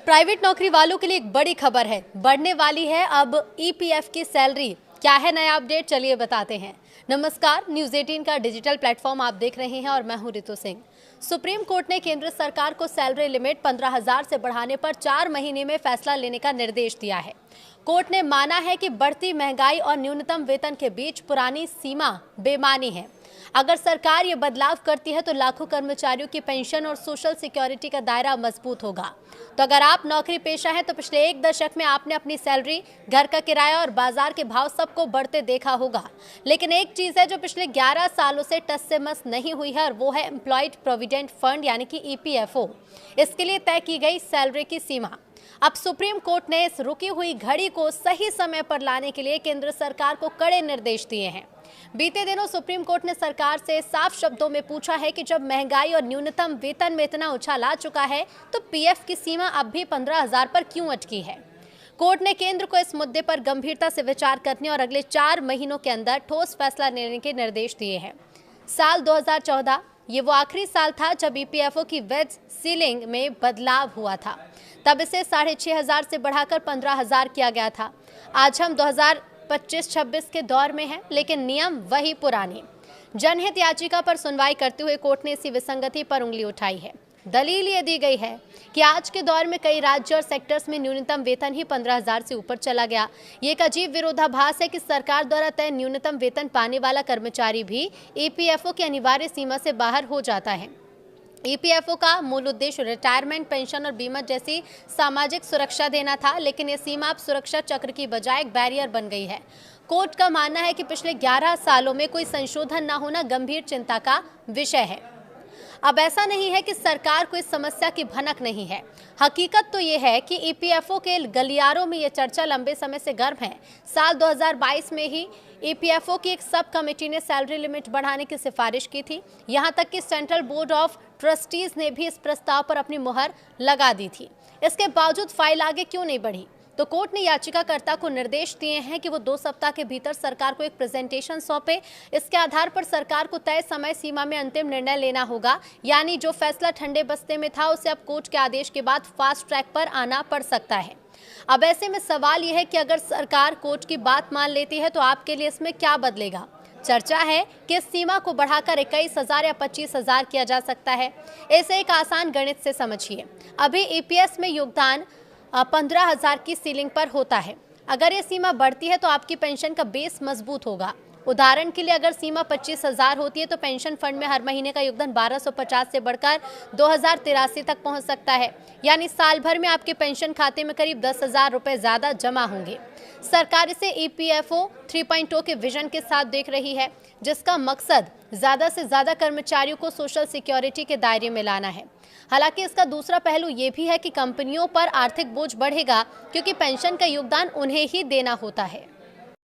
Private नौकरी वालों के लिए एक बड़ी खबर है। बढ़ने वाली है अब ईपीएफ की सैलरी। क्या है नया अपडेट, चलिए बताते हैं। नमस्कार, न्यूज 18 का डिजिटल प्लेटफॉर्म आप देख रहे हैं और मैं हूं रितु सिंह। सुप्रीम कोर्ट ने केंद्र सरकार को सैलरी लिमिट 15,000 से बढ़ाने पर 4 महीने में फैसला लेने का निर्देश दिया है। कोर्ट ने माना है कि बढ़ती महंगाई और न्यूनतम वेतन के बीच पुरानी सीमा बेमानी है। अगर सरकार ये बदलाव करती है तो लाखों कर्मचारियों की पेंशन और सोशल सिक्योरिटी का दायरा मजबूत होगा। तो अगर आप नौकरी पेशा हैं तो पिछले 1 दशक में आपने अपनी सैलरी, घर का किराया और बाजार के भाव सबको बढ़ते देखा होगा। लेकिन एक चीज है जो पिछले 11 सालों से टस से मस नहीं हुई है और वो है एम्प्लॉयड प्रोविडेंट फंड यानी कि ईपीएफओ। इसके लिए तय की गई सैलरी की सीमा। अब सुप्रीम कोर्ट ने इस रुकी हुई घड़ी को सही समय पर लाने के लिए केंद्र सरकार को कड़े निर्देश दिए हैं। बीते दिनों सुप्रीम कोर्ट ने सरकार से साफ शब्दों में पूछा है कि जब महंगाई और न्यूनतम वेतन में इतना उछाल आ चुका है तो पीएफ की सीमा अब भी 15,000 पर क्यों अटकी है। कोर्ट ने केंद्र को इस मुद्दे पर गंभीरता से विचार करने और अगले 4 महीनों के अंदर ठोस फैसला लेने के निर्देश दिए हैं। साल 2014 ये वो आखिरी साल था जब ईपीएफओ की वेज सीलिंग में बदलाव हुआ था। तब इसे 6,500 से बढ़ाकर 15,000 किया गया था। आज हम 2025-26 के दौर में हैं, लेकिन नियम वही पुराने। जनहित याचिका पर सुनवाई करते हुए कोर्ट ने इसी विसंगति पर उंगली उठाई है। दलील ये दी गई है कि आज के दौर में कई राज्य और सेक्टर्स में न्यूनतम वेतन ही 15,000 से ऊपर चला गया। ये एक अजीब विरोधाभास है कि सरकार द्वारा तय न्यूनतम वेतन पाने वाला कर्मचारी भी ईपीएफओ की अनिवार्य सीमा से बाहर हो जाता है। ईपीएफओ का मूल उद्देश्य रिटायरमेंट, पेंशन और बीमा जैसी सामाजिक सुरक्षा देना था, लेकिन ये सीमा अब सुरक्षा चक्र की बजाय एक बैरियर बन गई है। कोर्ट का मानना है कि पिछले 11 सालों में कोई संशोधन न होना गंभीर चिंता का विषय है। अब ऐसा नहीं है कि सरकार को इस समस्या की भनक नहीं है। हकीकत तो ये है कि ईपीएफओ के गलियारों में ये चर्चा लंबे समय से गर्म है। साल 2022 में ही ईपीएफओ की एक सब कमेटी ने सैलरी लिमिट बढ़ाने की सिफारिश की थी। यहां तक कि सेंट्रल बोर्ड ऑफ ट्रस्टीज ने भी इस प्रस्ताव पर अपनी मुहर लगा दी थी। इसके बावजूद फाइल आगे क्यों नहीं बढ़ी? तो कोर्ट ने याचिकाकर्ता को निर्देश दिए हैं कि वो 2 सप्ताह के भीतर सरकार को एक प्रेजेंटेशन सौंपे। इसके आधार पर सरकार को तय समय सीमा में अंतिम निर्णय लेना होगा। यानी जो फैसला ठंडे बस्ते में था उसे अब कोर्ट के आदेश के बाद फास्ट ट्रैक पर आना पड़ सकता है। अब ऐसे में सवाल यह है कि अगर सरकार कोर्ट की बात मान लेती है तो आपके लिए इसमें क्या बदलेगा? चर्चा है कि इस सीमा को बढ़ाकर 21,000 या 25,000 किया जा सकता है। इसे एक आसान गणित से समझिए। अभी ईपीएस में योगदान 15,000 की सीलिंग पर होता है। अगर ये सीमा बढ़ती है तो आपकी पेंशन का बेस मजबूत होगा। उदाहरण के लिए अगर सीमा 25,000 होती है तो पेंशन फंड में हर महीने का योगदान 1,250 से बढ़कर 2,083 तक पहुंच सकता है। यानी साल भर में आपके पेंशन खाते में करीब 10,000 रुपए ज्यादा जमा होंगे। सरकार इसे ईपीएफओ 3.0 के विजन के साथ देख रही है, जिसका मकसद ज्यादा से ज्यादा कर्मचारियों को सोशल सिक्योरिटी के दायरे में लाना है। हालांकि इसका दूसरा पहलू ये भी है कि कंपनियों पर आर्थिक बोझ बढ़ेगा, क्योंकि पेंशन का योगदान उन्हें ही देना होता है।